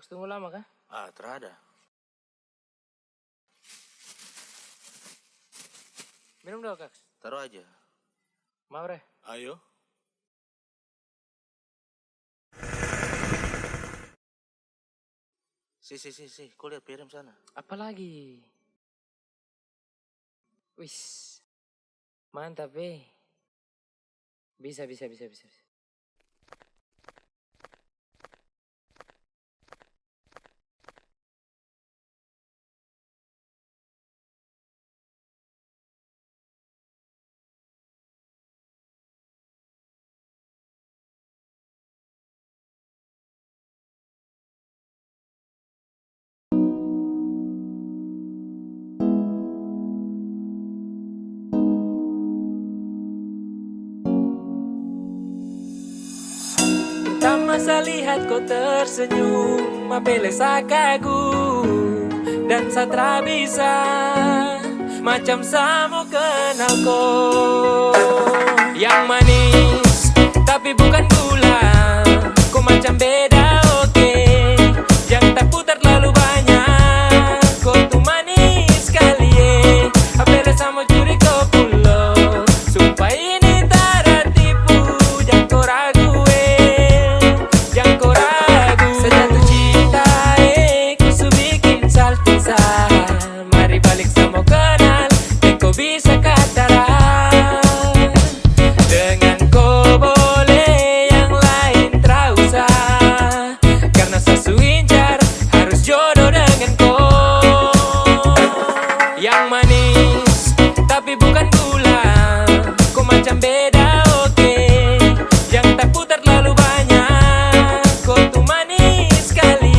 Kaks tunggu lama kah? Terada. Minum dong Kaks. Taruh aja. Mau Bre? Ayo. Si, kau lihat piring sana. Apa lagi? Wis. Mantap Bisa. Tak masa lihat kau tersenyum, apele kagum dan satra bisa macam samo kenal kau. Yang manis tapi bukan gula, kau macam beda oke. Yang tak putar terlalu banyak, kau tuh manis sekali apele samo curi kau pulau. Sumpah ini tak tipu, jangan kau ragu. Sejatuh cinta ku su bikin saltisa. Mari balik sama kenal, kau bisa kataran. Dengan kau boleh yang lain terusah, karena sasu incar harus jodoh dengan kau. Yang manis tapi bukan gula, kau macam beda oke. Yang tak putar terlalu banyak, kau tuh manis sekali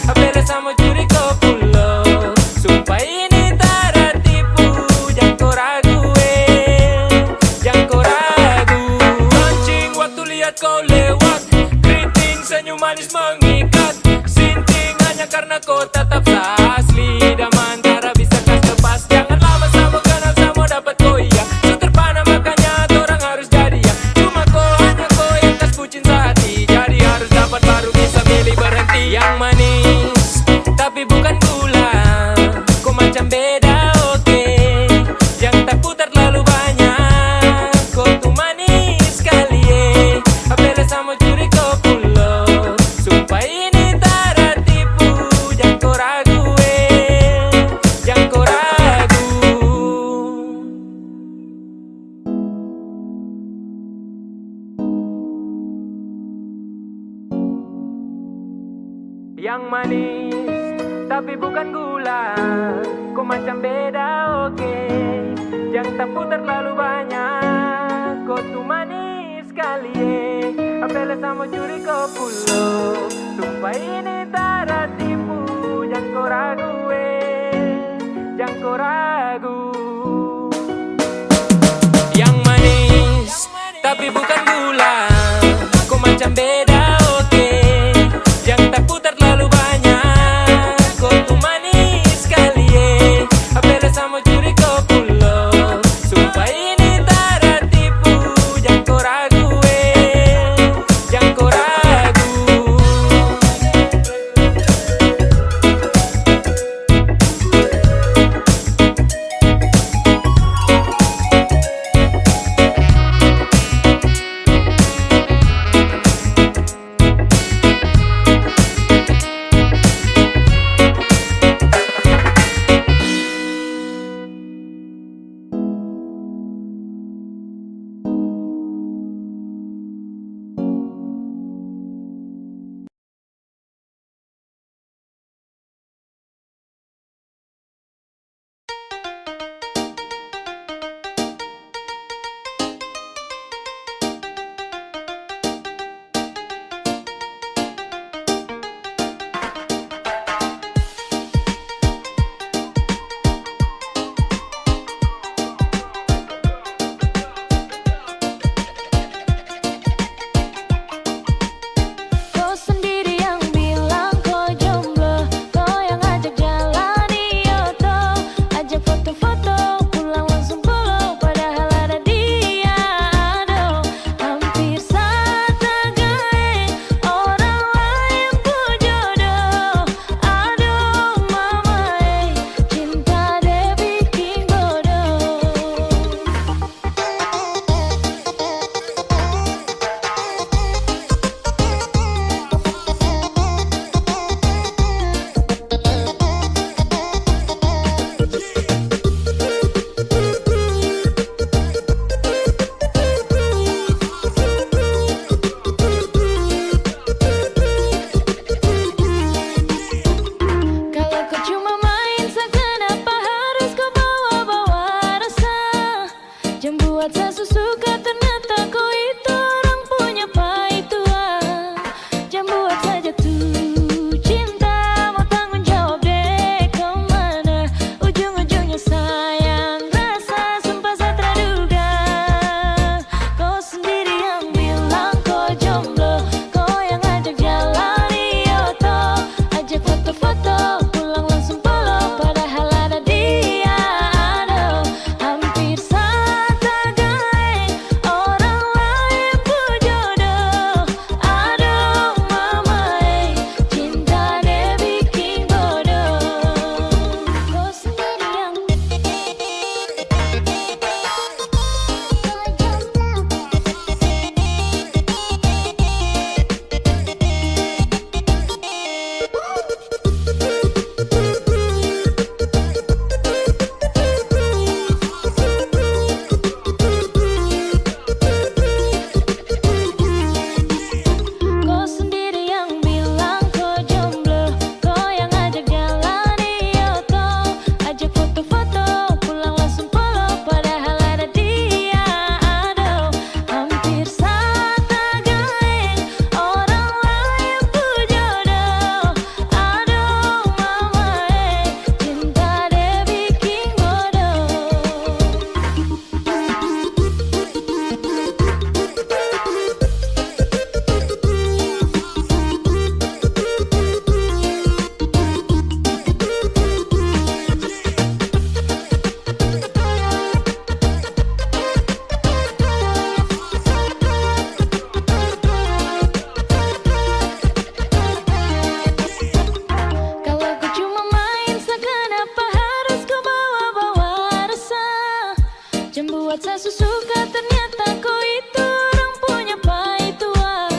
apele sama curi kau pulau. Sumpah ini tak tipu, jangan kau ragu jangan kau ragu. Mancing waktu lihat kau lewat, keriting senyum manis mengikat. Sinting hanya karena kau tetap asli, dan antara bisa kas lepas. Jangan lama sama kenal sama dapat kau iya. So terpana makanya orang harus jadi ya. Cuma hanya kau yang kas bucin sehati, jadi harus dapat baru bisa milih berhenti. Yang manis tapi bukan gula, kau macam beda oke. Yang tak putar terlalu banyak, kau tuh manis sekali apele sama curi kau pulau. Sumpah ini tak tipu, jangan kau ragu jangan kau ragu. Yang manis tapi bukan gula, kau macam beda oke. Yang tak putar terlalu banyak, kau tuh manis sekali apele sama curi kau pulau. Sumpah ini tak tipu, jangan kau ragu jangan kau ragu. Yang manis tapi bukan gula, kau macam beda oke. Yang tak putar terlalu banyak, kau tuh manis sekali apele sama curi kau pulau. Sumpah ini tak tipu, jangan kau ragu jangan kau ragu. Buat saya suka ternyata kau itu orang punya pai tua.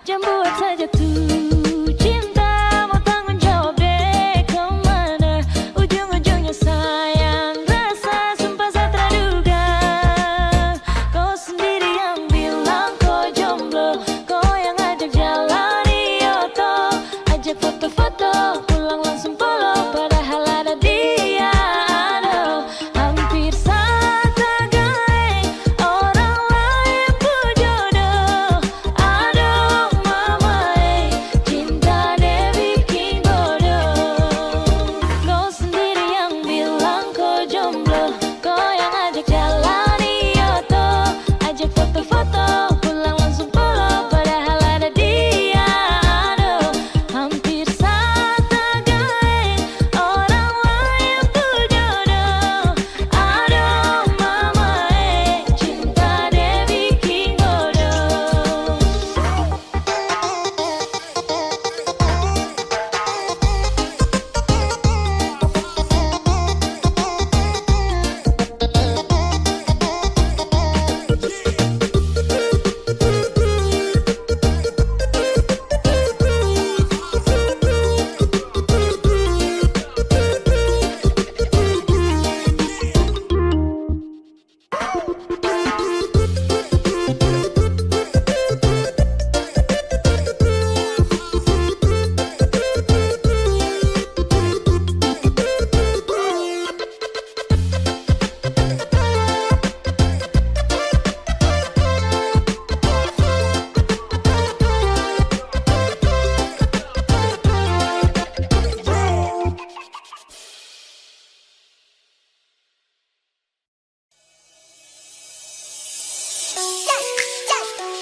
Jangan buat saya jatuh cinta, mau tanggung jawab deh kemana ujung-ujungnya sayang. Rasa sumpah saya terduga. Kau sendiri yang bilang kau jomblo, kau yang ajak jalan di Oto, ajak foto-foto pulang langsung polo, padahal ada dia. Aduh, hampir saja gaeng orang lain pun jodoh. Aduh mama cinta dia bikin bodoh. Kau sendiri yang bilang kau jomblo, kau yang ajak jalan di Oto, ajak foto-foto pulang langsung polo, padahal ada dia. Aduh, hampir saja gaeng orang lain pun jodoh. Aduh mama cinta dia bikin bodoh.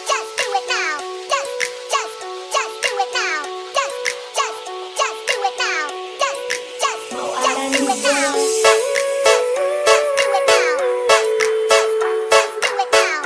Just do it now. Just do it now. Just do it now. Just do it now.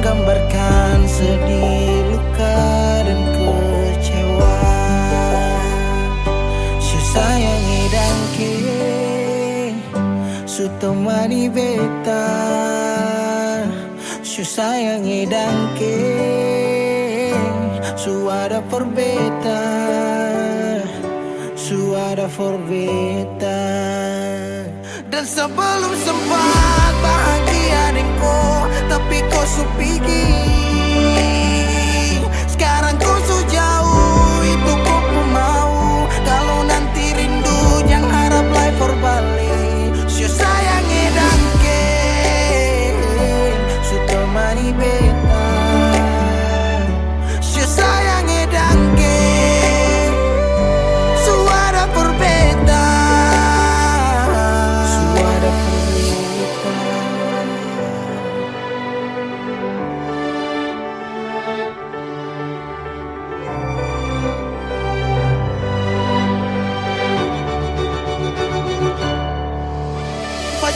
menggambarkan sedih, luka, dan kecewa. Su sayangi dan ke su temani beta. Su sayangi dan ke su ada for beta. Su ada for beta. Dan sebelum sempat bahagia denko, tapi kau su pergi. Sekarang kau su jauh, itu kau pun mau. Kalau nanti rindu jangan harap life for balik. Su sayangi dan ke su temani beta. Su sayangi dan ke su ada for beta.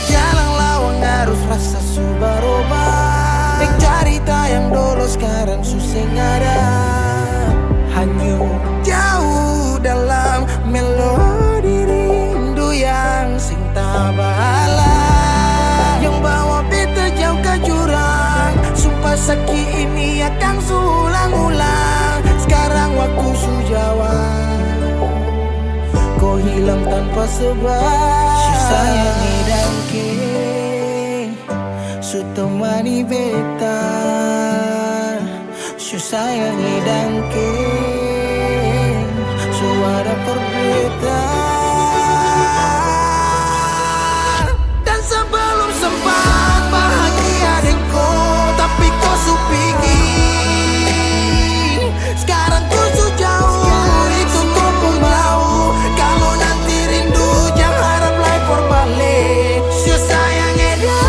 Jalan lawang harus rasa su berubah. Cerita yang dulu sekarang susah ada. Hanyut jauh dalam melodi rindu yang sing tak bahala. Yang bawa beta jauh ke jurang. Sumpah sakit ini akan ulang-ulang. Sekarang waktu su jawab, kau hilang tanpa sebab. Su sayangi dan ke su temani beta. Su sayangi dan ke su ada for beta. Dan sebelum sempat bahagia denko, tapi kau su pergi. Sekarang kau su jauh, itu kau pun mau. Kalau nanti rindu jangan harap life for balik. Su sayangi dan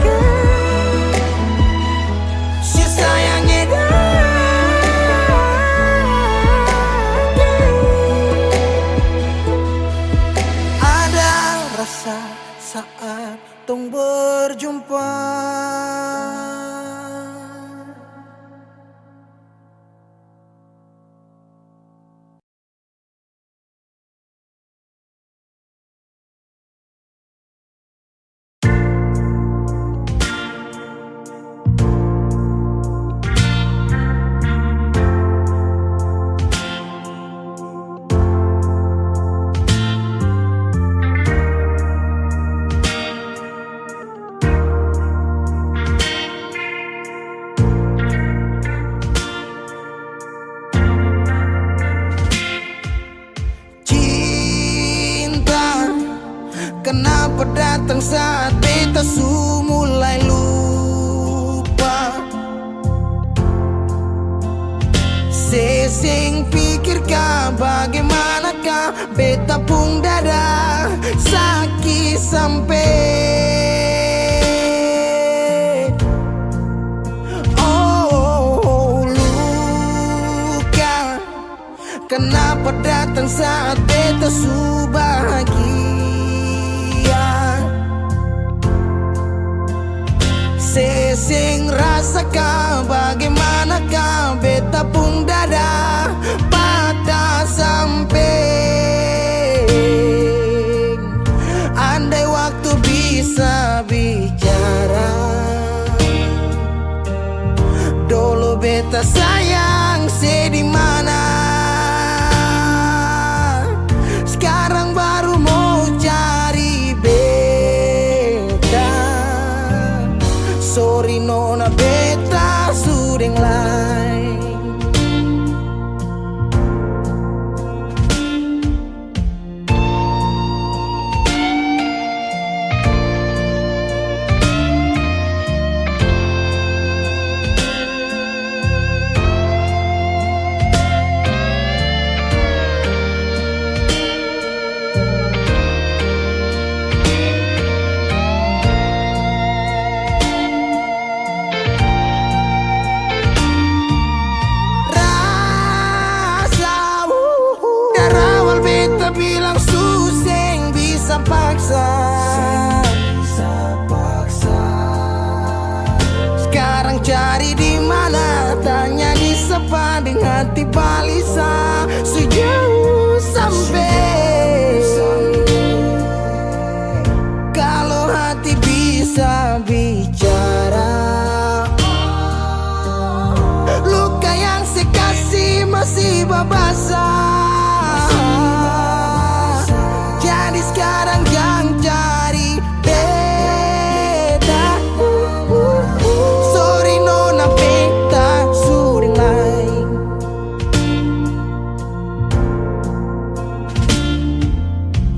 ke su sayangi dan ke. Ada rasa saat tong berjumpa. Kenapa datang saat beta su mulai lupa? Sesing pikirkah bagaimanakah beta pun dada sakit sampai. Oh, luka. Kenapa datang saat beta su bahagia? Sesing rasakah bagaimanakah beta pun dada patah sampai. Andai waktu bisa bicara, dulu beta sayang sedih mana. Sekarang baru mau cari beta. Sorry nona beta sudeng lain. sing hati balisa sejauh sampai. Kalau hati bisa bicara, luka yang sekasih masih babasa. Jadi sekarang jangan cari beda. Sorry nona beta sudah lain.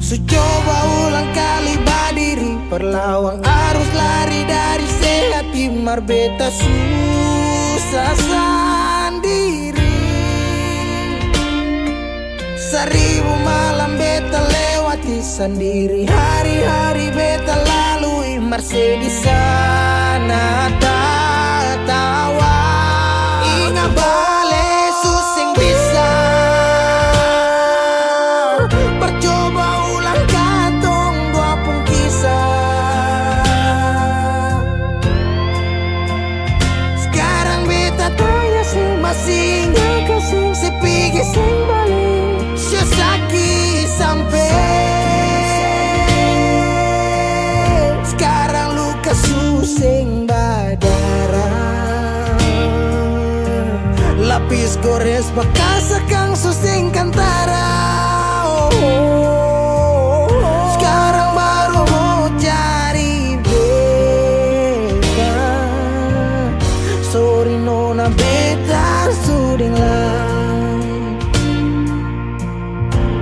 So coba ulang kali badiri, perlawan arus lari dari sehati marbeta susah sendiri. Seribu malam beta lewati sendiri, hari-hari beta lalui Mercedes sana tawa. Ingat bale susing bisa, percoba ulang katong dua pun kisah. Sekarang beta tanya sih masih ingat kasih sepigi sing balik. Sesaki sampai sekarang luka susing badara. Lapis gores bekas kang susing kantara. Sekarang baru mau cari beta. Sorry nona beta suding lah.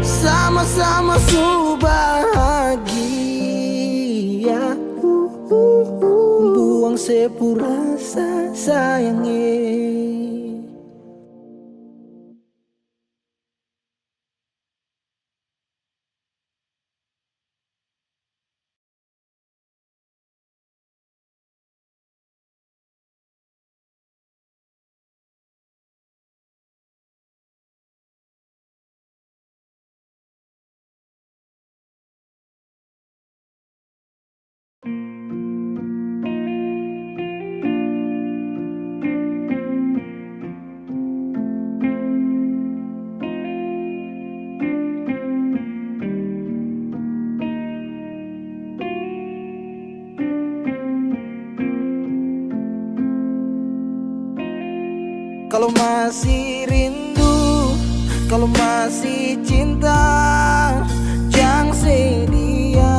Sama-sama su bahagia. Buang sepurasa sayangnya. Kalau masih rindu, kalau masih cinta, jangan sedia.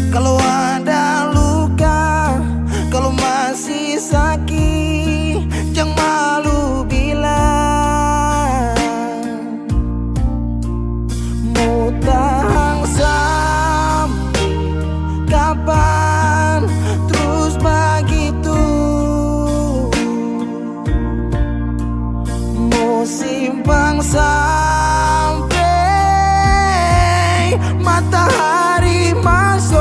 Kalau ada luka, kalau masih sakit, jangan malu bilang. Mau tahan sampai kapan terus begitu? Simpang sampai matahari masuk.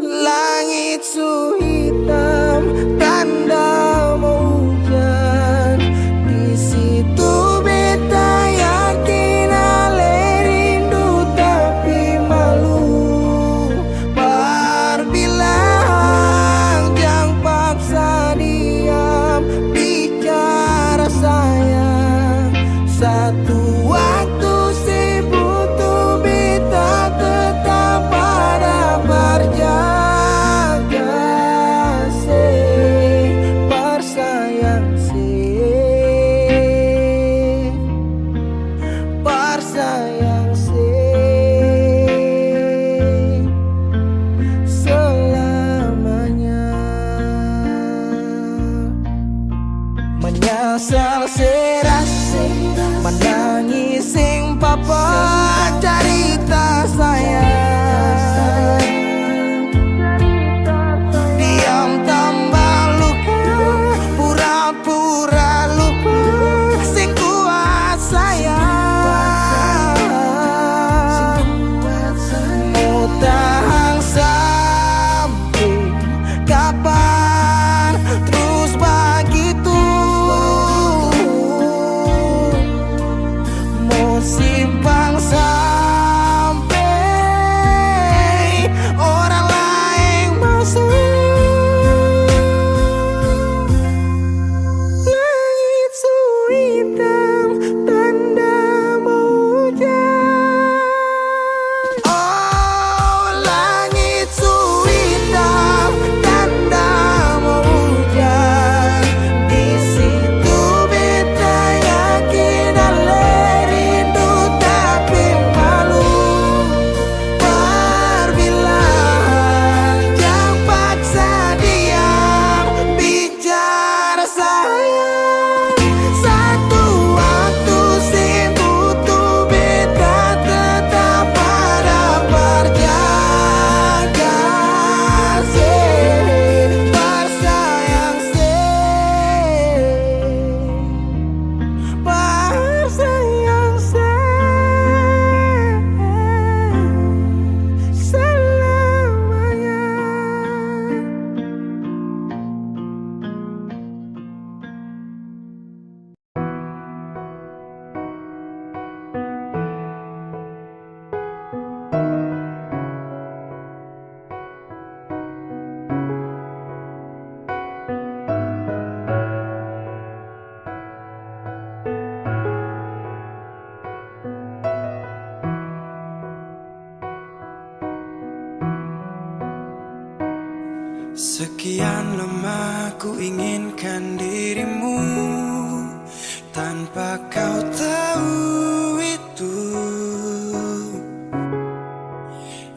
Langit su hitam tanda mau hujan. Di situ beta yakin ale rindu tapi malu. Berbilang jangan paksa diam, bicara sayang. Satu waktu si butuh beta tetap pada berjaga. Si bersayang si bersayang si selamanya. Menyesal serasi menangis sing papa cerita sayang. Diam tambah luka, pura-pura lupa sing kuat sayang. Sekian lama ku inginkan dirimu, tanpa kau tahu itu.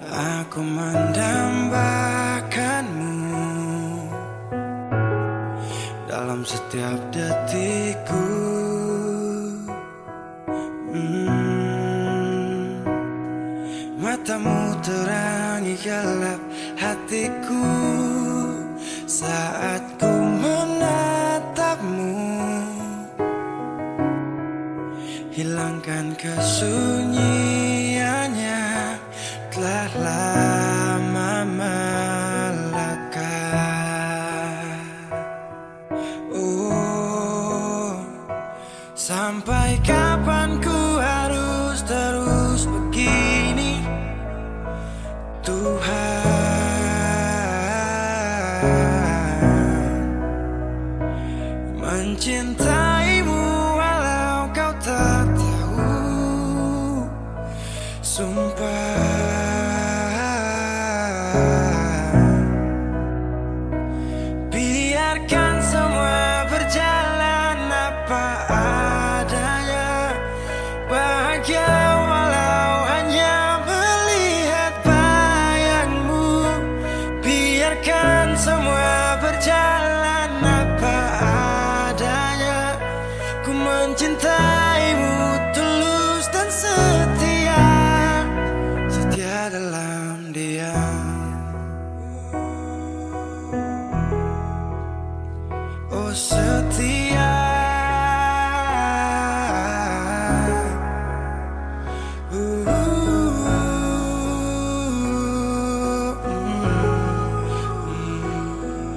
Aku mendambakanmu dalam setiap detikku. Matamu terangi gelap hatiku saat ku menatapmu. Hilangkan kesunyiannya, telah lama melekat. Oh, sampai kapan ku harus terus begini, Tuhan? Mencintaimu walau kau tak tahu, sumpah. Biarkan semua berjalan apa adanya, bahagia walau hanya melihat bayangmu. Biarkan semua berjalan apa adanya, ku mencintaimu tulus dan setia, setia dalam diam. Oh setia,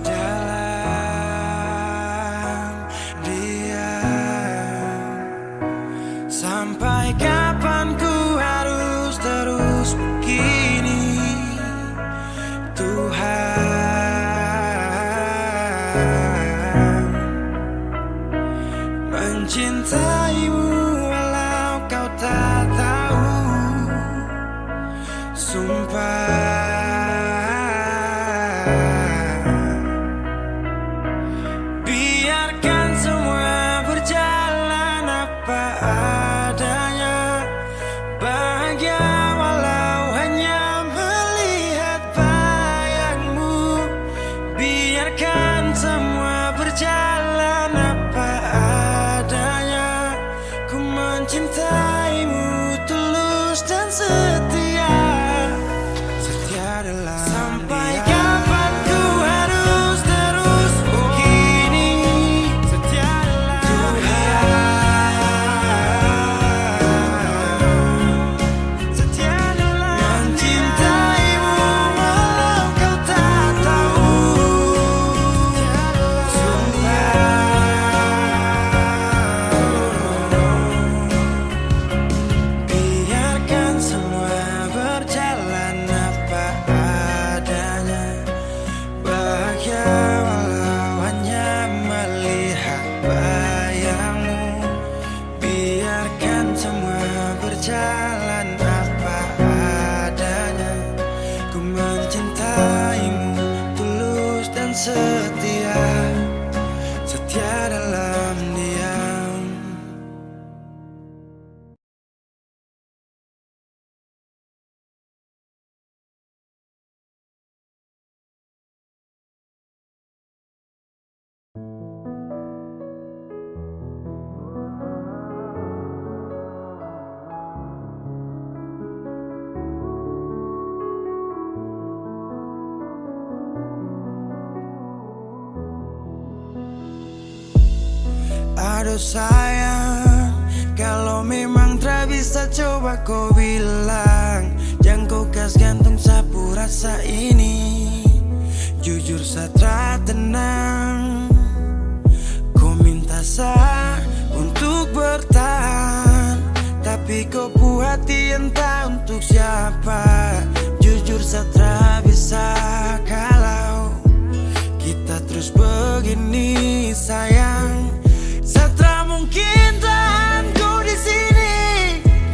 dalam diam. Sampai kapan ku harus terus begini, Tuhan? Mencintaimu walau kau tak tahu, sumpah. Biarkan semua berjalan apa adanya, bahagia walau hanya melihat bayangmu. Biarkan semua berjalan apa adanya, ku mencintaimu tulus dan setia, setia dalam. Sampai kapan ku harus terus begini, setia dalam Tuhan. Setia dalam mencintaimu walau kau tak tahu, biarkan semua berjalan apa adanya, bahagia walau hanya melihat bayangmu. Biarkan semua berjalan apa adanya, ku mencintaimu tulus dan setia, setia dalam diam. Aduh sayang, kalau memang tak bisa coba kau bilang, jangan kau kas gantung sapu rasa ini. Jujur satra tenang, kau minta sah untuk bertahan, tapi kau puhati entah untuk siapa. Jujur satra bisa kalau kita terus begini sayang. Satra mungkin tahan ku di sini,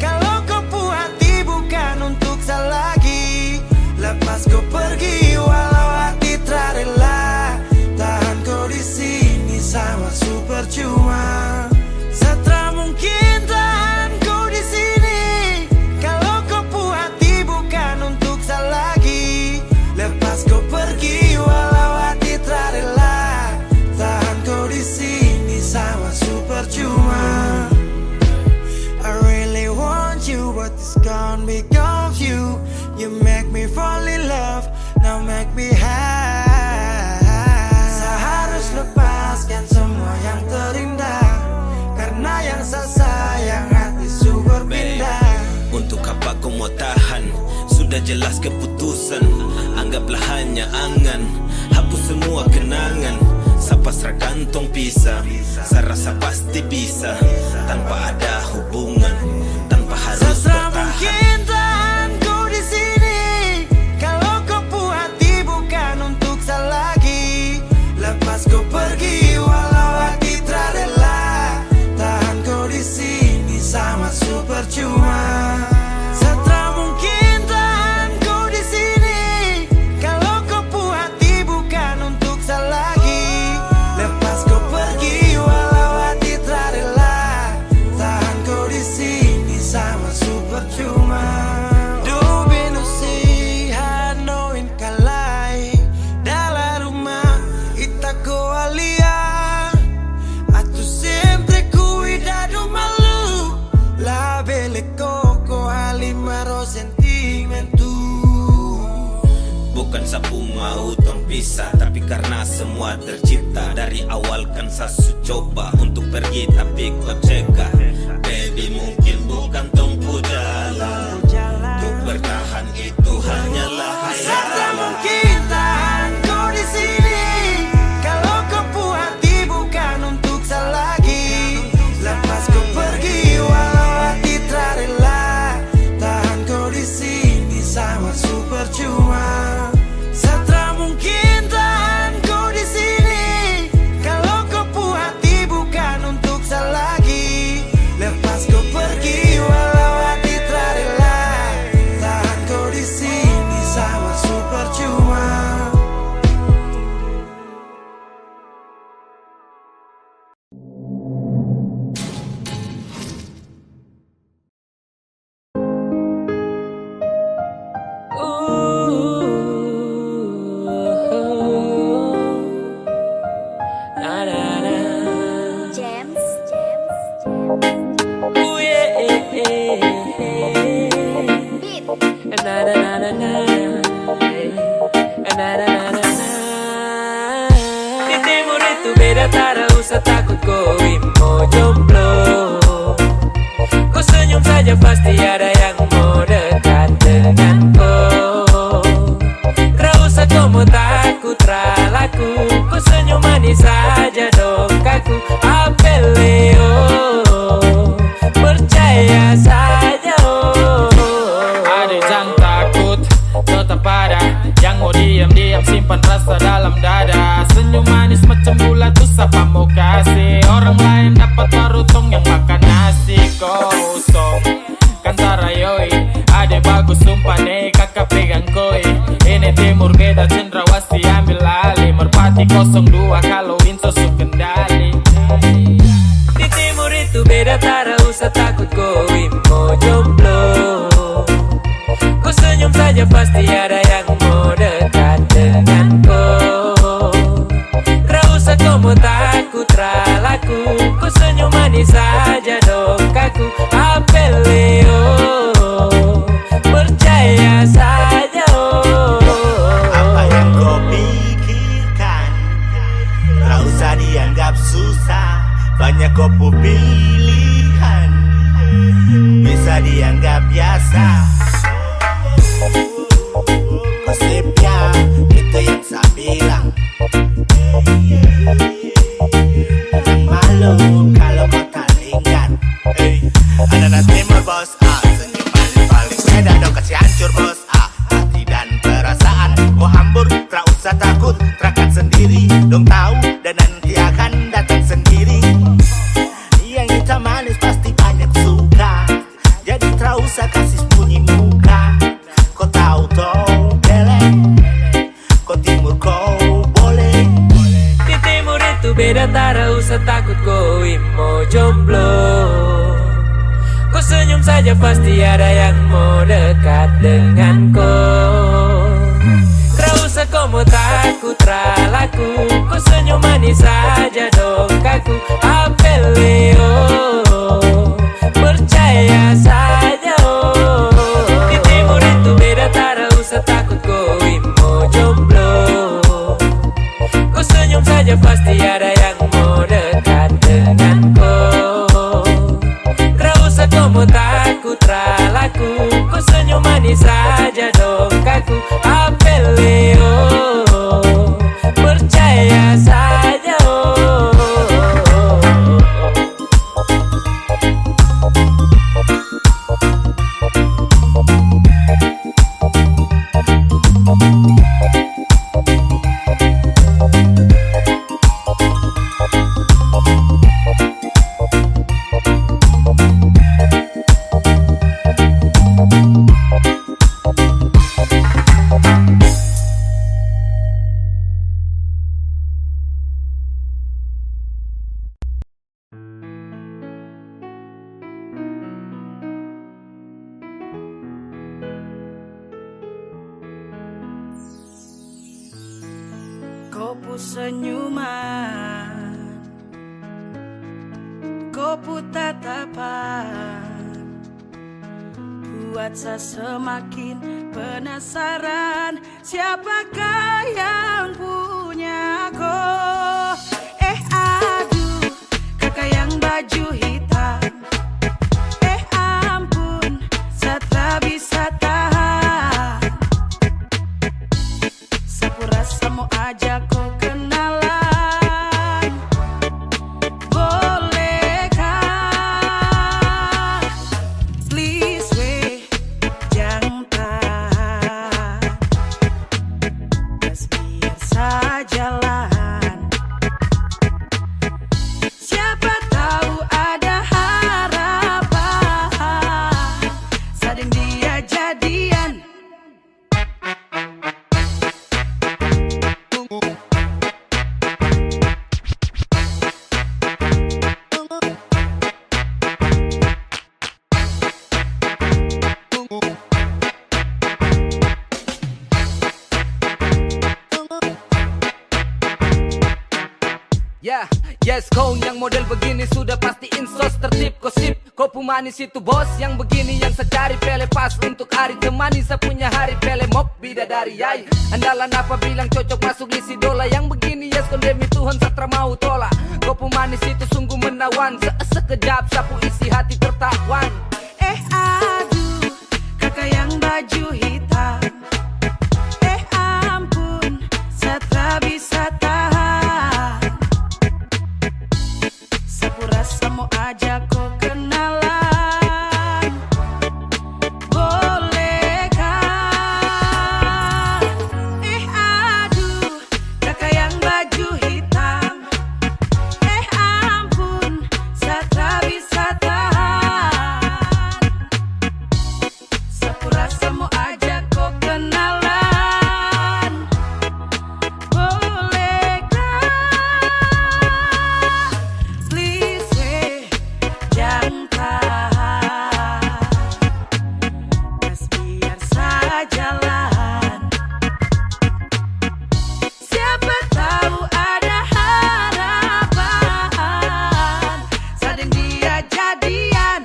kalau kau puas hati bukan untuk saya lagi. Lepas kau pergi walau hati tak rela. sudah jelas keputusan. Anggaplah hanya angan, hapus semua kenangan. Sapa seragam tong pisah, saya rasa pasti bisa. Tanpa ada hubungan, tanpa harus Sesama bertahan. mungkin tahan ku di sini. Kalau kau puas hati bukan untuk saya lagi. Lepas kau pergi walau hati tak rela. Tahan kau di sini sama super cuma. Setelah mungkin tahan kau di sini. Kalau kau puas hati bukan untuk saya lagi. Lepas kau pergi walau hati tak rela. Tahan kau di sini sama super cuma. Dove non sei hanoin kalai. Dalam rumah itako alia. Atu sempre cuidado malu. La belle coco alimaro sentimentu. Bukan sapu mau tong pisah, tapi karena semua tercipta. Dari awal kan sasu coba untuk pergi tapi kau cegah. Baby mungkin bukan tongku jalan, untuk bertahan itu hanyalah Setelah hayalan. mungkin tahan kau di sini. Kalau kau puas hati bukan untuk saya lagi. Lepas kau pergi walau hati tak rela. Tahan kau di sini sama super cuma. Setelah mungkin tahan kau di sini. Kalau kau puas hati bukan untuk saya lagi. Lepas kau pergi walau hati tak rela. Tahan kau di sini sama super cuma. Na na na. James. Ooh yeah. Beat. Na na na na na. Na na na na na. Di timur itu beda, tak usah takut going mau jomblo. Kau senyum saja pasti ada yang mau dekat denganku. Tak usah kau mau takut ralaku. Kau senyum manis saja dong kaku. Apeleo, percaya saja oh. Ada jangan takut, tetap ada yang mau diam-diam simpan rasa dalam dada. Senyum manis macam bulat tuh siapa mau kasih. Orang lain dapat baru tong yang makan nasi kosong. Kan tarayoi, ada bagus sumpah nih kakak pegang koi. Ini timur beda cendrawasih ambil alih. Merpati 02 kalau Inso su kendali. Di timur itu beda, tak usah takut going mau jomblo. Kau senyum saja pasti ada yang mau dekat denganku. Tak usah kau mau takut ralaku. Kau senyum manis saja dong kaku. Apeleo, percaya saja oh. Apa yang kau pikirkan, tak usah dianggap susah. Banyak kau pilihan, bisa dianggap biasa. Konsepnya itu yang saya bilang. Jangan malu kalau kau tak ingat. Anak-anak timur bos, senyum paling beda dong kasih hancur bos. Hati dan perasaan kau hambur, tak usah takut, terakan sendiri. Dong tahu dan nanti akan datang sendiri. Yang hitam manis pasti banyak suka. Jadi tak usah kasih sembunyi muka. Kau tahu toh bele, kau timur kau boleh. Di timur itu beda, tak usah takut going mau jomblo. Kau senyum saja pasti ada yang mau dekat denganku. Tak usah kau mau takut ralaku. Kau senyum manis saja dong kaku. Apeleo, percaya saja oh. Di timur itu beda, tak usah takut going mau jomblo. Kau senyum saja pasti ada yang mau dekat denganku. Tak usah kau mau takut ralaku. salahku. Kau senyum manis saja dong kaku. Apeleo, percaya saja oh. Kopu senyuman, kopu tatapan, buat saya semakin penasaran. Siapakah yang punya kau? Aduh, kakak yang baju hitam. Ampun, saya tak bisa tahan. Sapu rasa mau ajak kau kenalan. Bolehkah? Please weh, jangan tahan. Just biar saya jalan. Siapa tahu ada harapan. Sading dia jadian. Ya, yes kau yang model begini sudah pasti insos tertib gosip. Kopu manis itu bos yang begini yang saya cari. Pele pas untuk hari temani saya punya hari. Pele mok bidadari yai. Andalan apa bilang cocok masuk list idola. Yang begini yes kondemi Tuhan satra mau tolak. Kopu manis itu sungguh menawan. Sekejap sapu isi hati tertawan. Aduh, kakak yang baju hitam. Ampun, saya tak bisa tahan. Sapu rasa mau ajak kau kenalan. Bolehkah? Aduh, kakak yang baju hitam. Ampun, saya tak bisa tahan. Sapu rasa mau ajak kau kenalan. Bolehkah? Please weh, jangan tahan. Just biar saya jalan. Siapa tahu ada harapan. Sading dia jadian.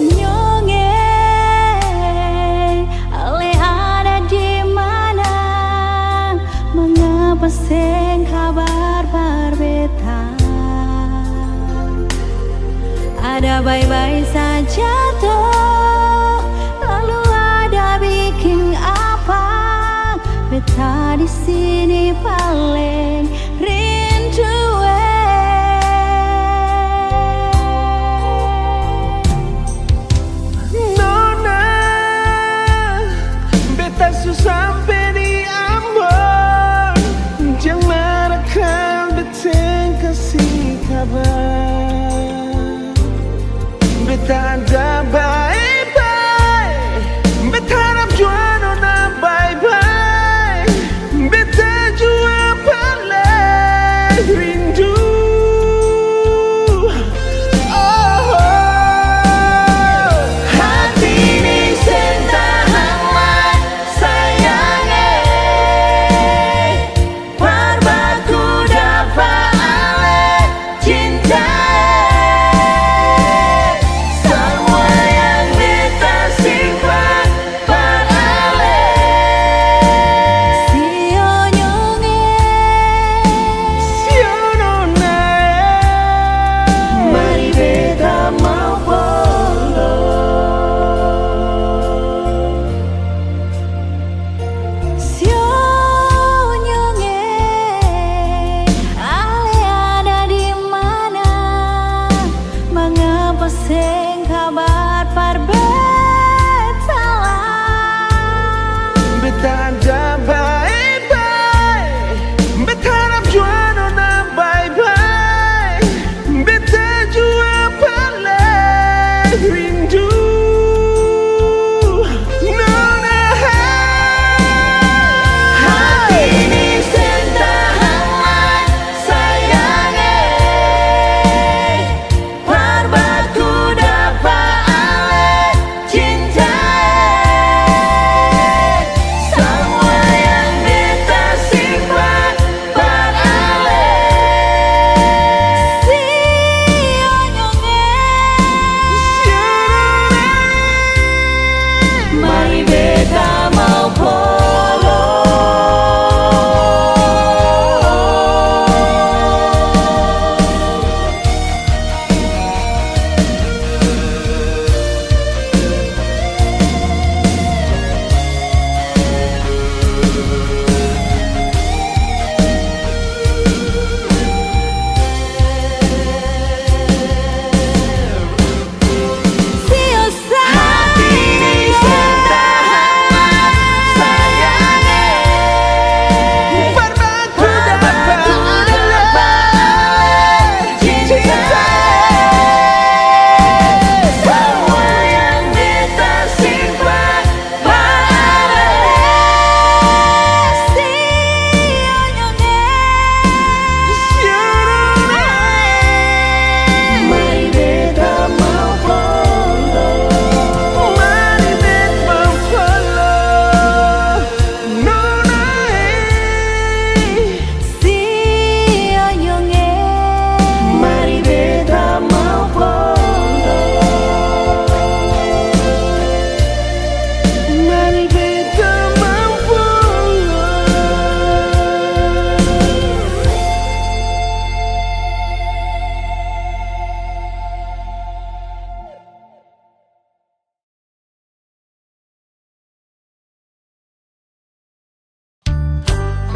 Nyonge, ale ada di mana? Mengapa seng kabar berbeda? Ada baik-baik saja toh, lalu ada bikin apa? Beta di sini paling rindu. Nona, beta sampai di Ambon. Jangan akan beteng kasih kabar. Beta ada baik-baik. Beta harap juara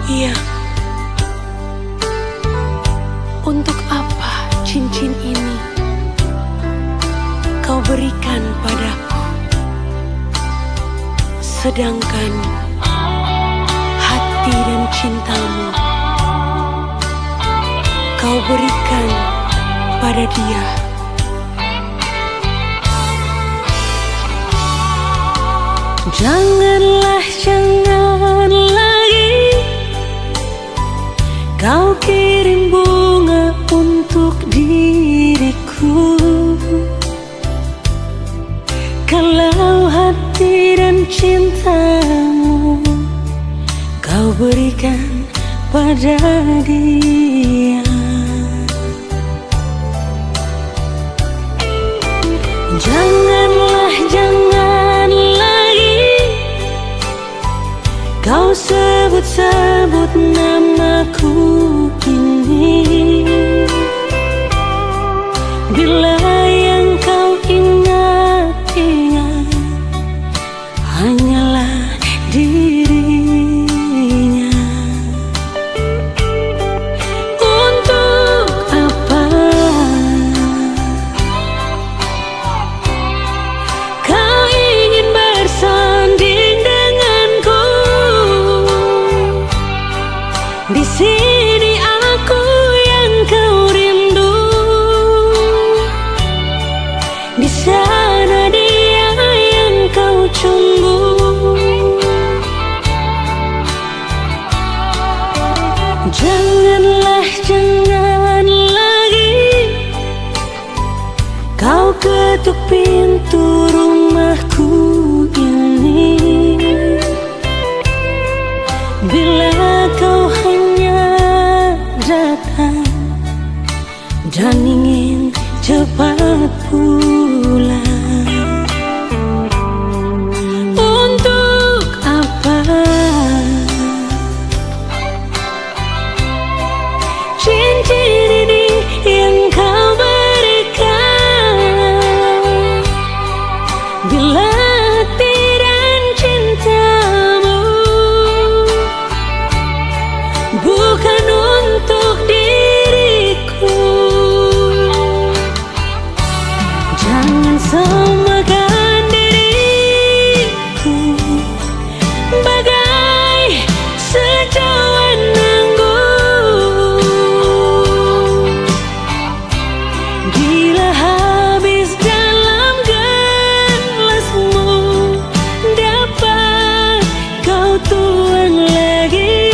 Iya. Untuk apa cincin ini kau berikan padaku, sedangkan hati dan cintamu kau berikan pada dia. Janganlah, jangan lagi kau kirim bunga untuk diriku, kalau hati dan cintamu kau berikan pada dia. Janganlah, jangan lagi kau sebut-sebut namaku ini, bila yang kau ingat-ingat hanyalah dirinya. Untuk apa kau ingin bersanding denganku? Di sini aku yang kau rindu, di sana dia yang kau cumbu. Janganlah, jangan lagi kau ketuk pintu rumahku ini, bila kau hanya datang dan ingin cepat pulang. Untuk apa cincin ini yang kau berikan, bila hati dan cintamu bukan untuk diriku. Jangan samakan diriku bagai sejauhan anggur, bila habis dalam gelasmu dapat kau tuang lagi.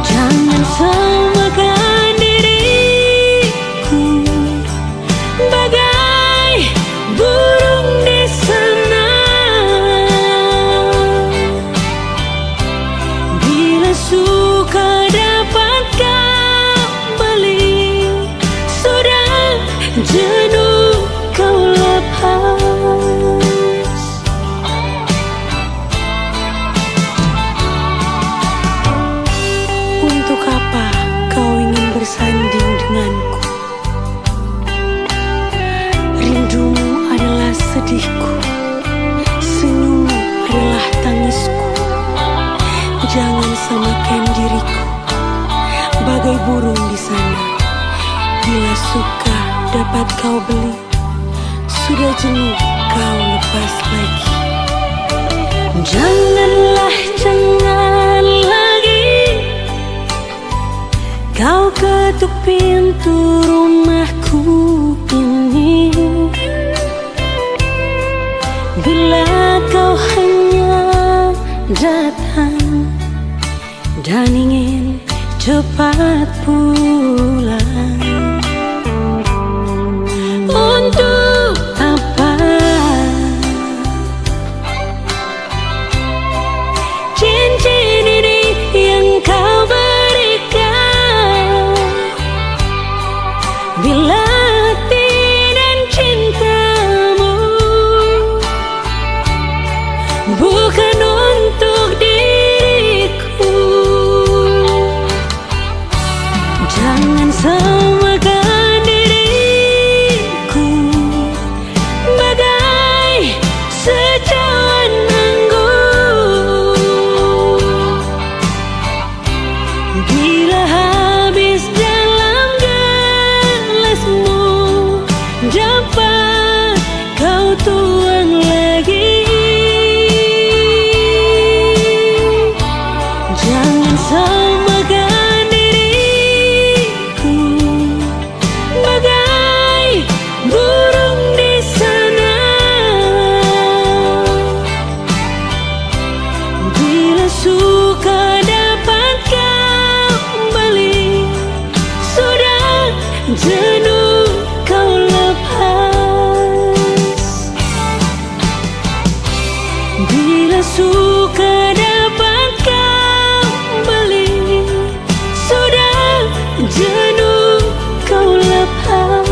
Jangan samakan diriku bagai burung di sana, bila suka dapat kembali, sudah jenuh kau lepas. Untuk apa kau ingin bersanding denganku? Rindumu adalah sedihku, senyummu adalah tangisku. Jangan samakan diriku bagai burung di sana, bila suka dapat kau beli, sudah jenuh kau lepas lagi. Janganlah, jangan lagi kau ketuk pintu rumahku ini, bila kau hanya datang dan ingin cepat pulang. Untuk apa cincin ini yang kau berikan, bila hati dan cintamu bukan untuk diriku. Jangan samakan suka dapat kau beli. Sudah jenuh kau lepas,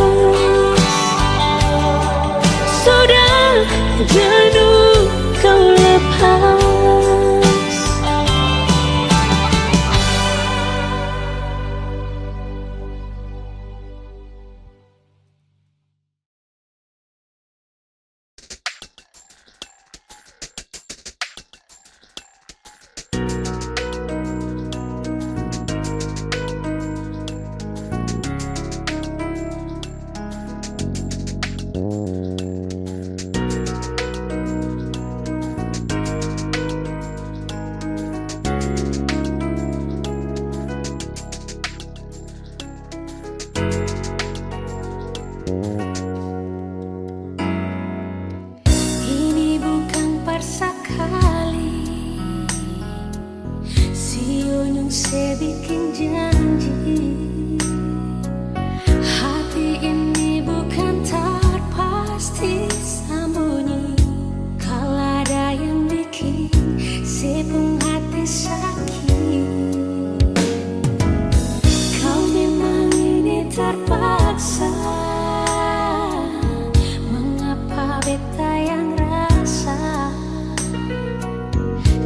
sudah jenuh kau lepas. Ini bukan persa kali si Unyung se bikin janji. Hati ini bukan terpasti sembunyi. Kalau ada yang bikin si pun hati sakit. Kau memang ini terpaksa. Mengapa beta yang rasa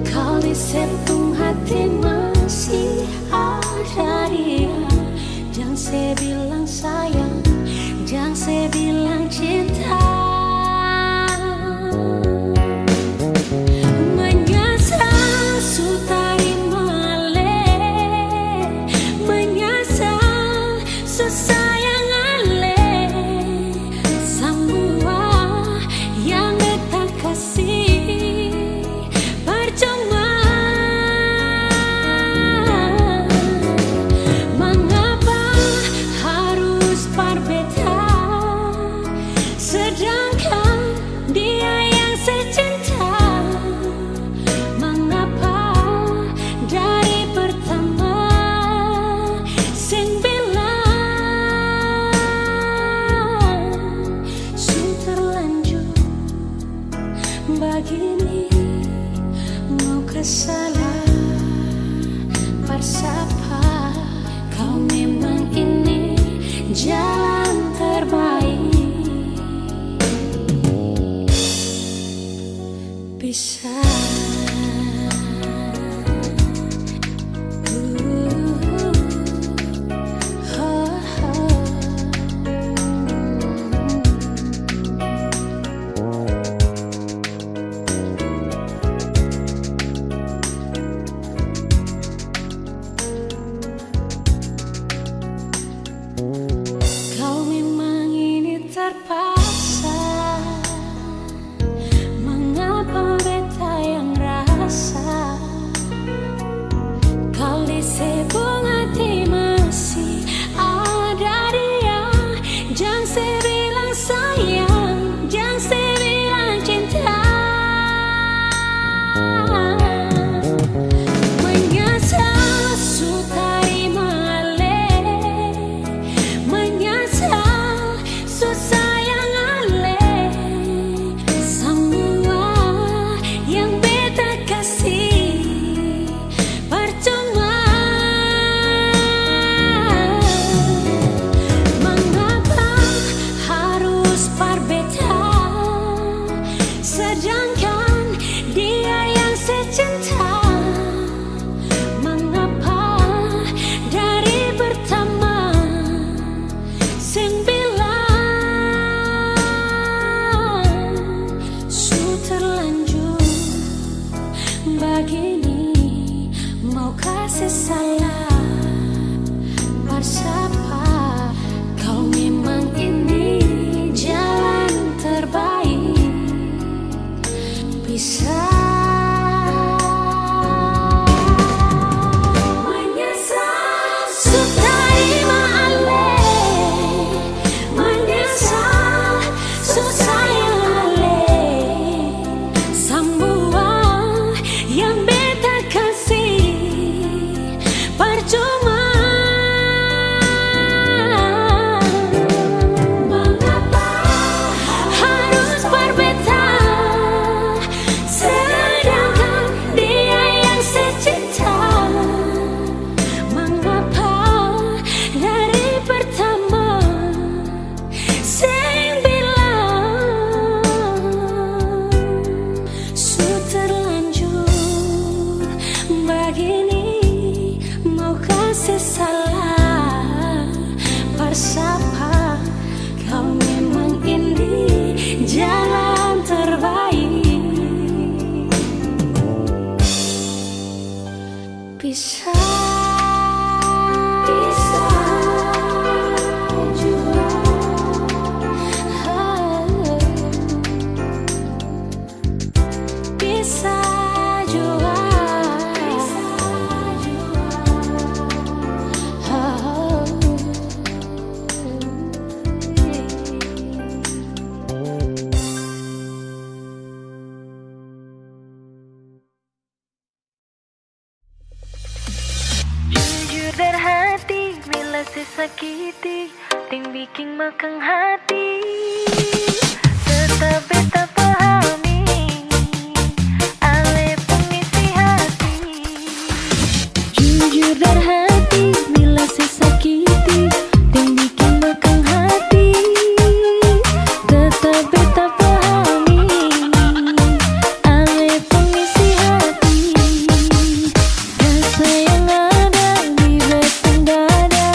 kau di sepung hati masih ada dia. Jangan saya bilang sayang, jangan saya bilang cinta. Menyesal sutari male, menyesal sesayang ale. Semua yang beta kasih percuma. Mengapa harus berbeda, sedangkan dia yang secinta. Mengapa dari pertama sing bilang su terlanjur begini. Mau kesalah bersapa, kau memang ini jalan terbaik. Bisa kau memang ini terpaksa. Mengapa beta yang rasa kau di sepung hati masih ada dia. Jangan saya bilang sayang, jangan saya bilang cinta. Menyesal sutari male, menyesal susayang ale. Semua yang beta kasih percuma. Mengapa harus berbeda, sedangkan dia yang secinta. Mengapa dari pertama sing bilang su terlanjur begini. Mau kasih salah bersapa, kau memang ini jalan terbaik. Bisa menyesal sutari male, menyesal susayang ale. Semua yang beta kasih percuma. Mengapa harus berbeda, bisa jua. Bisa jua. Jujur dan hati bila sesakiti ting bikin makang hati tetap beta pahami ale pengisi hati. Jujur dan hati bila sesakiti ting bikin makang hati tetap beta pahami ale pengisi hati. Rasa yang ada di batang dada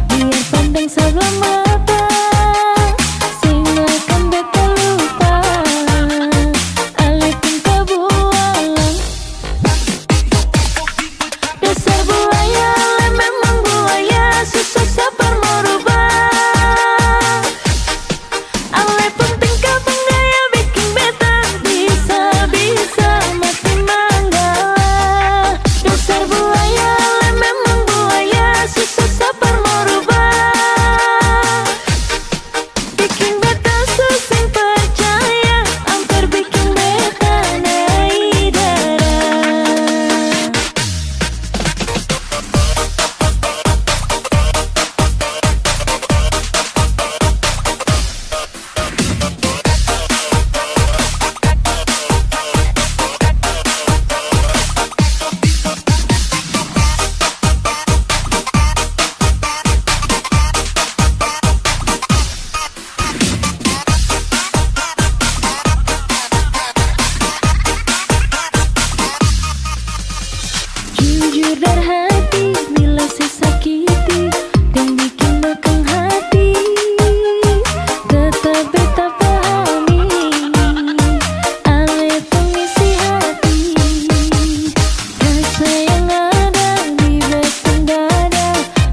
biar pandang sebelah mata sing akan beta lupa ale pun kabualang. Dasar buaya ale memang buaya susah sabar merubah ale penting kabang daya bikin beta bisa mati manggala. Dasar buaya ale memang buaya susah sabar merubah bikin beta susah percaya hampir bikin beta naik darah. Jujur dan hati bila sesakiti ting bikin makang hati tetap beta pahami ale pengisi hati. Rasa yang ada di batang dada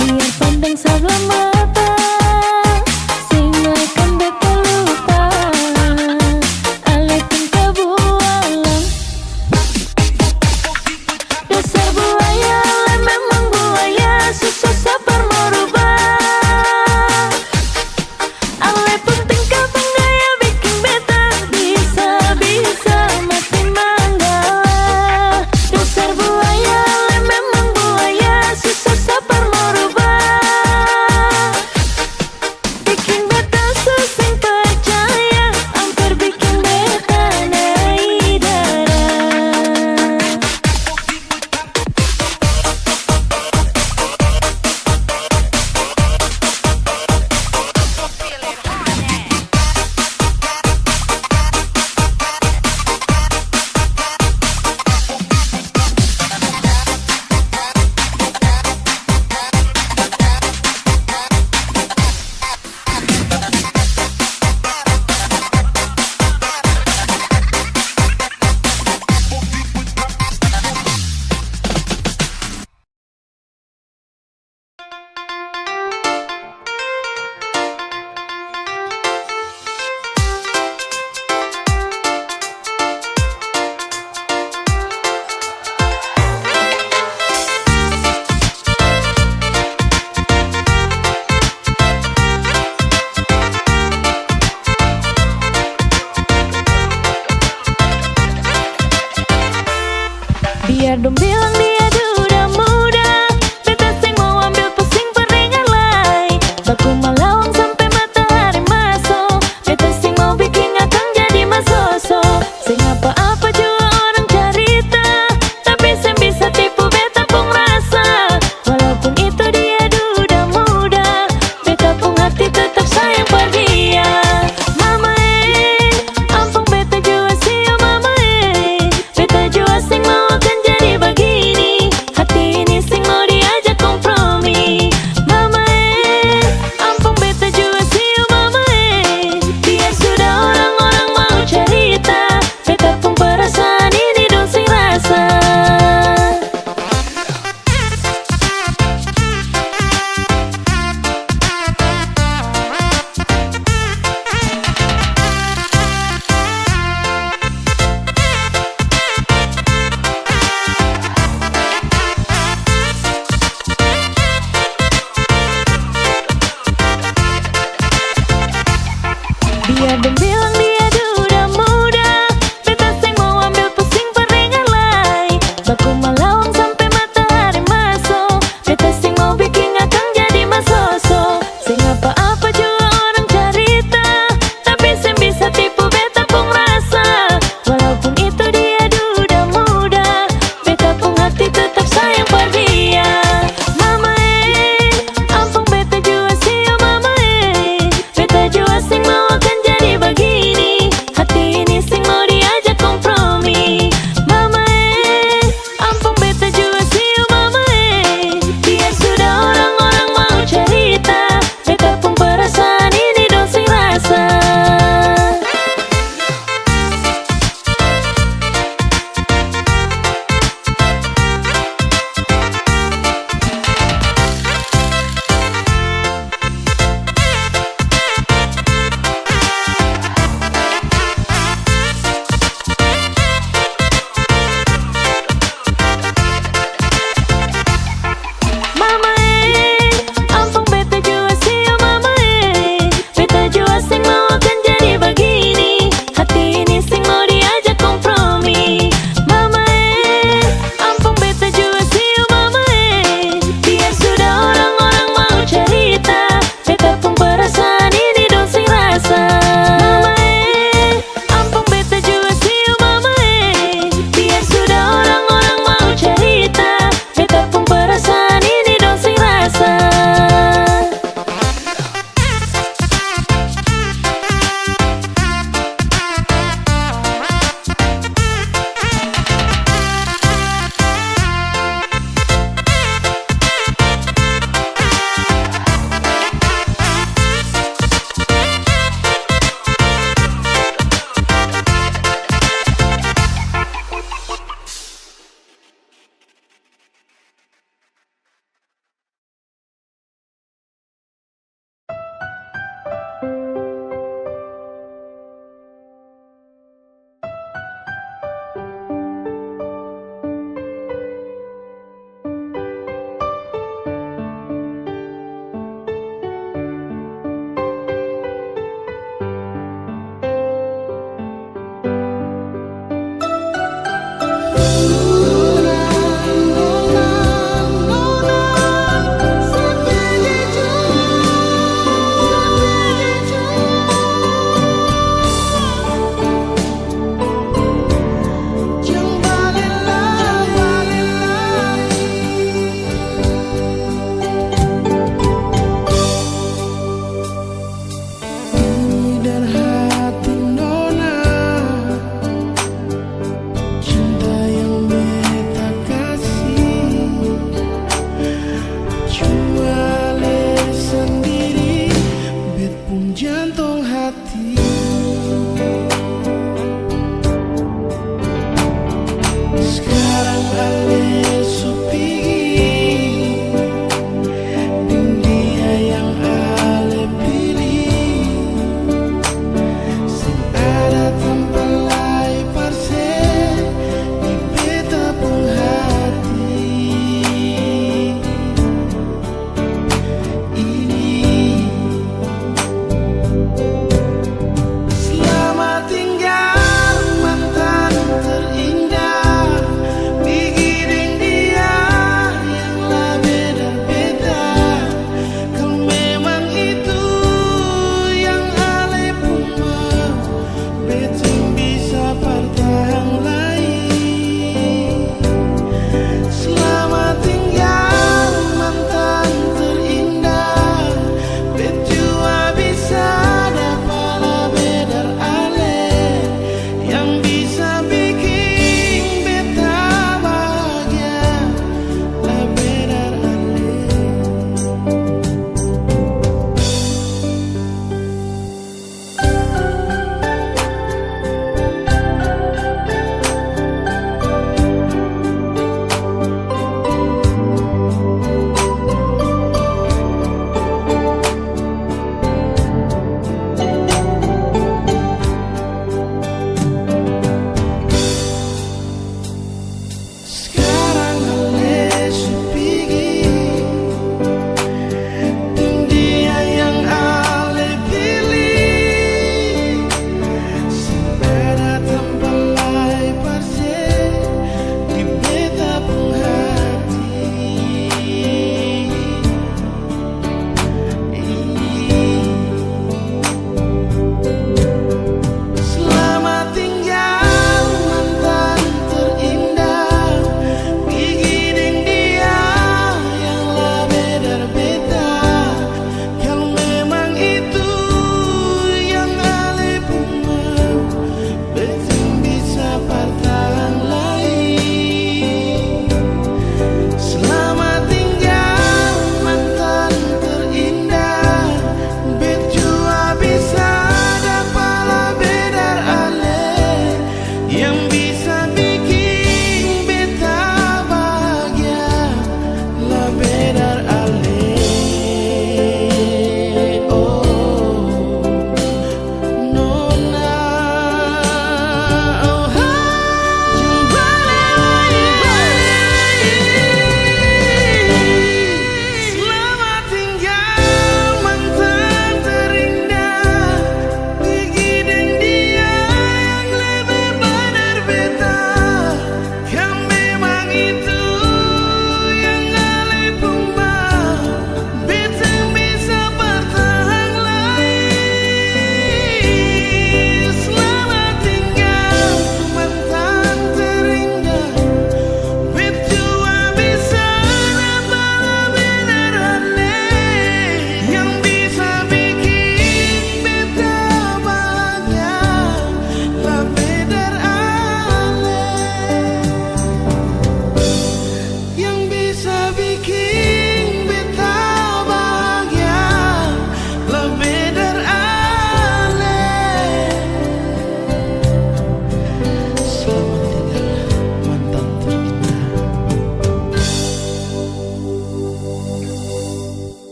biar pandang sebelah mata sing akan beta lupa ale pun kabualang. Dasar buaya ale memang buaya susah sabar merubah ale penting kabang daya bikin beta bisa mati manggala. Dasar buaya ale memang buaya susah sabar merubah bikin beta susah percaya hampir bikin beta naik darah. Biar dong bilang dia duda muda beta sing mau ambil pusing peringan lai baku malawang sampai matahari masuk beta sing mau bikin akang jadi masoso sing apa-apa jua orang carita tapi sing bisa tipu beta pun rasa walaupun itu dia duda muda beta pun hati tetap sayang pada dia. Mama ampun beta jua sih mama beta jua sing mau akan jadi begini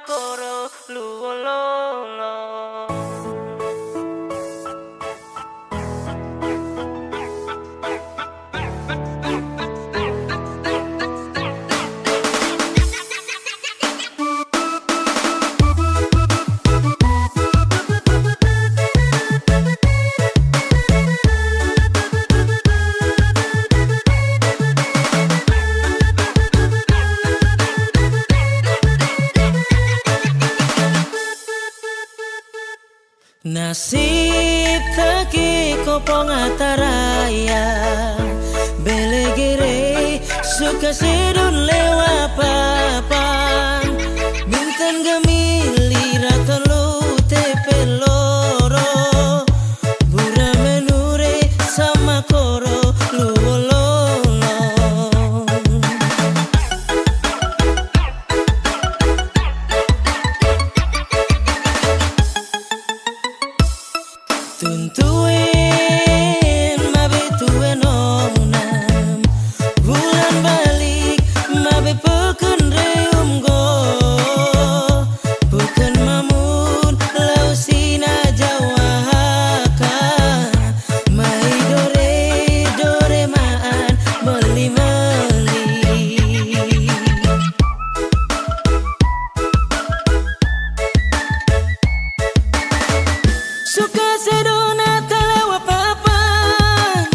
koro luololo. Nasib taki kopong ataraya Belegere suka sedun lewa papan Bintan gemili ratolu tepe loro Bura menure sama koro luololo. Tuntuin mabe tuen onam Bulan balik mabe peken reum go Peken mamun lausina jawahaka Mai dore maan meli-meli Suka sedona telewa papan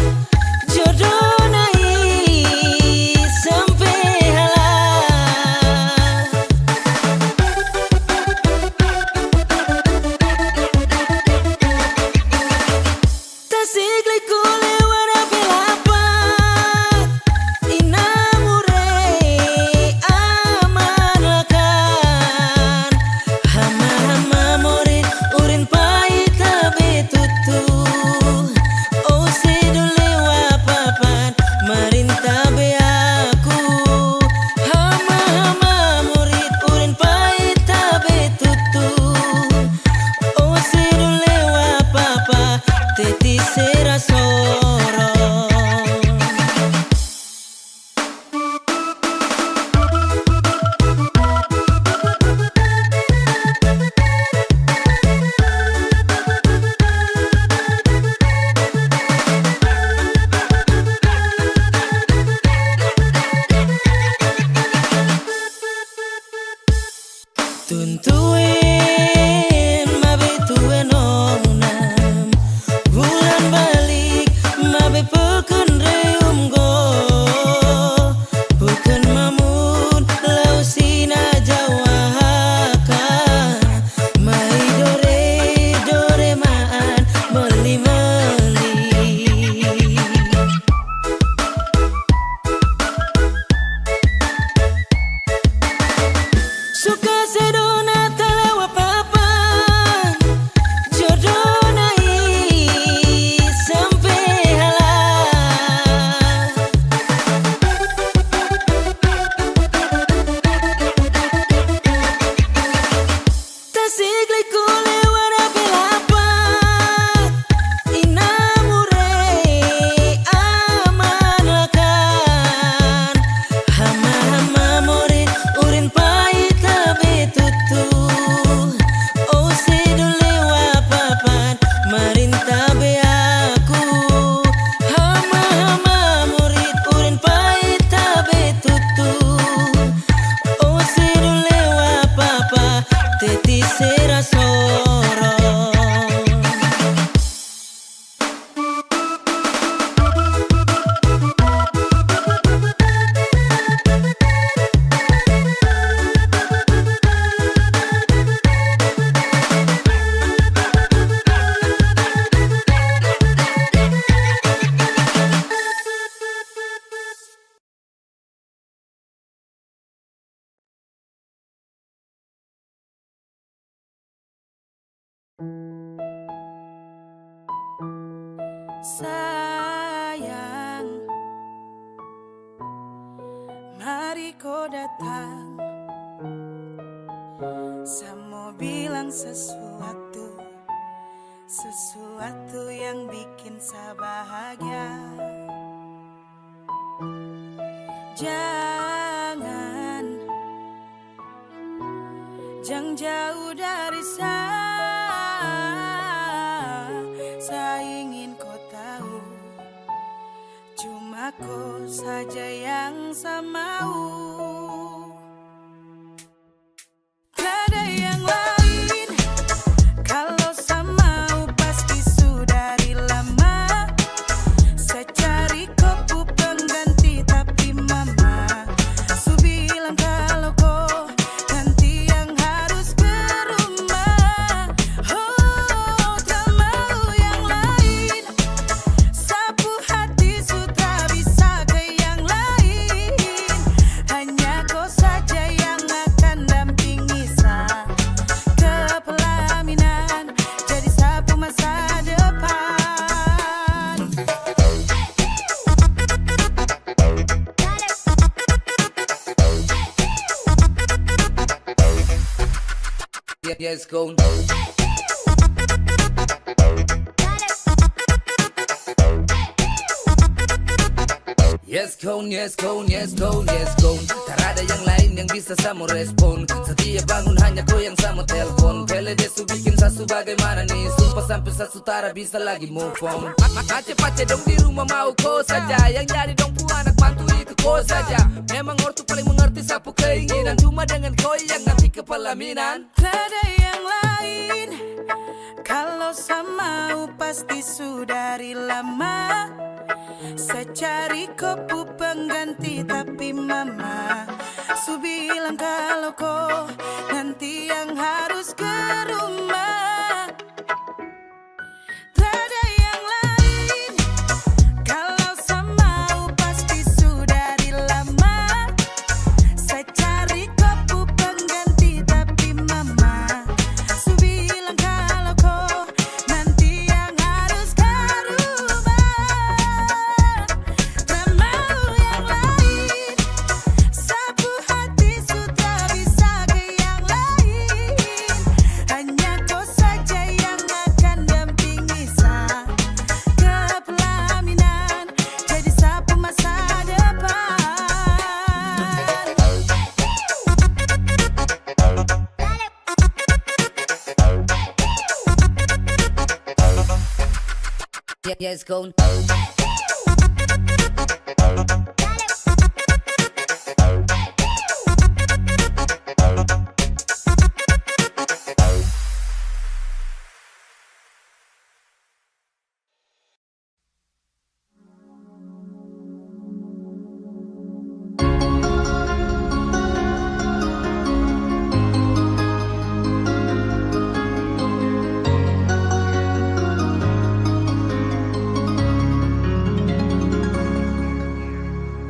Jodoh naik sampai halal Tasik liku lewat belapan Inamure aman lakan Hama-hama morit urin pahit tabe tutu Oh sedul lewa papan marin tabe aku Hama-hama morit urin pahit tabe tutu Oh sedul lewa papa teti sera sorong Tuntuin mabe tuen onam Bulan balik mabe peken reum go Peken mamun lausina jawahaka Mai dore maan meli-meli Suka sedona telewa papan Jodoh naik sampai halal Tasik liku lewat belapan Inamure aman lakan Hama-hama morit urin pahit tabe tutu Oh sedul lewa papan marin tabe aku Hama-hama morit urin pahit tabe tutu Oh sedul lewa papa teti sera sorong Sayang, mari kau datang. Saya mau bilang sesuatu, sesuatu yang bikin saya bahagia. Jangan yang jauh dari saya ingin kau tahu, cuma kau saja yang saya mau. Tiada yang lain, kalau saya mau pasti sudah dari lama. Saya cari kopu pengganti tapi mama su bilang kalau kau nanti yang harus ke rumah. Oh, tak mau yang lain, sapu hati sudah bisa ke yang lain. Hanya kau saja yang akan dampingi saya ke pelaminan, jadi sapu masa depan. Yes, go. Yes, go, yes, go, yes, go, yes, go. Tak ada yang lain yang bisa sama respon. Setiap bangun hanya kau yang sama telepon. Pele desu bikin sasu bagaimana nih. Sumpah sampai sasu tara bisa lagi move on. Pace-pace dong di rumah mau kau saja. Yang jadi dong pu anak mantu itu kau saja. Memang ortu paling mengerti sapu keinginan. Cuma dengan kau yang nanti ke pelaminan. Tiada yang lain, kalau saya mau pasti sudah dari lama. Saya cari kopu pengganti tapi mama su bilang kalau kau nanti yang harus ke rumah. Tiada yang lain, kalau saya mau pasti sudah dari lama. Saya cari kopu pengganti tapi mama su bilang kalau kau nanti yang harus ke rumah. Tak mau yang lain, sapu hati sudah bisa ke yang lain. Hanya kau saja yang akan dampingi saya ke pelaminan, jadi sapu masa depan. Yes, go.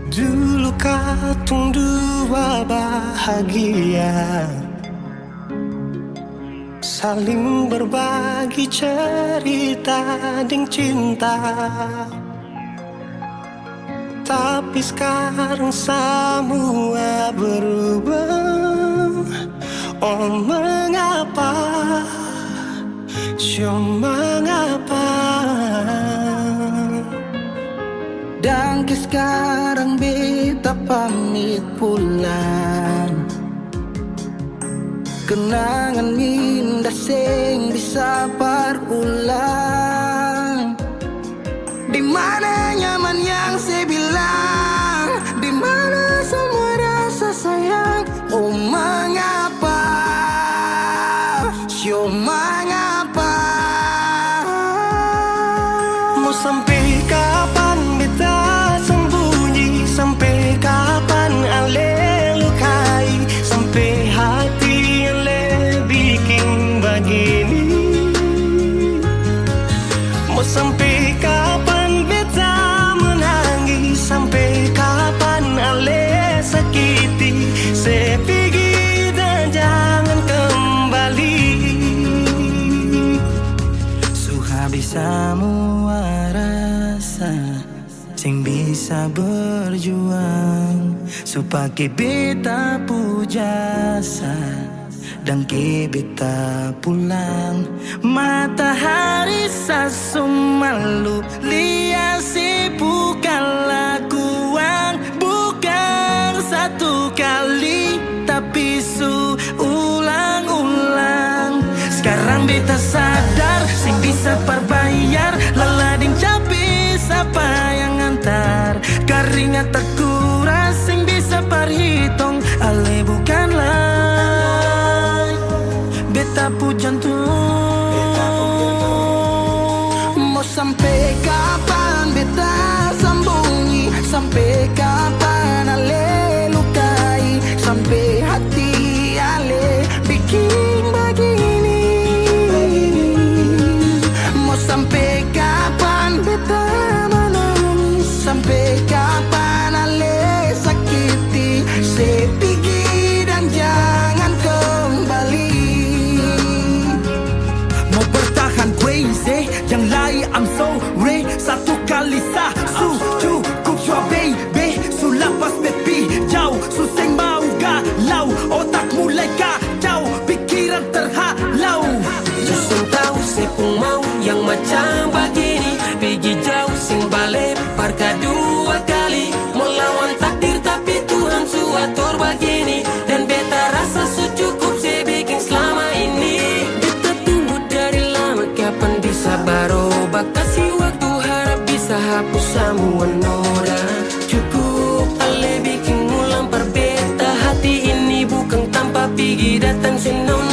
Dulu katong dua bahagia, saling berbagi cerita dan cinta. Tapi sekarang semua berubah. Oh mengapa, mengapa? Dan sekarang beta pamit pulang. Kenangan indah sing bisa berulang. Di mana nyaman yang saya bilang, di mana semua rasa sayang. Oh mengapa, mengapa? Mau sampai kapan beta sembunyi? Sampai kapan ale lukai? Sampai hati yang bikin begini. Mau sampai kapan beta menangis? Sampai kapan ale sakiti? Saya pergi dan jangan kembali. Suhabis semua rasa sing bisa berjuang, supaya beta pujasa dan ke beta pulang. Matahari sasumalu liasi bukan lakuan, bukan satu kali tapi su ulang-ulang. beta sadar sing bisa perbayar lalading capek siapa yang antar keringat terkuras sing bisa perhitung ale bukanlah beta pu jantung mau sampai kapan beta sambungi sampai kapan ale lukai sampai hati ale bikin begini mau sampai kapan beta menangis sampai kapan ale sakiti sepigi dan jangan kembali mau bertahan crazy yang lain I'm sorry satu kali sah cukup jua baby sulapas bepi jauh suseng mau galau otak mulai kacau pikiran terhalau Susung tahu sepung mau yang macam begini pergi jauh sing balik parka dua kali melawan takdir tapi Tuhan suatur begini dan beta rasa cukup saya bikin selama ini beta tunggu dari lama kapan bisa berubah kasih waktu harap bisa hapus semua noda cukup ale bikin ulang perbeta hati ini bukan tanpa pergi datang senang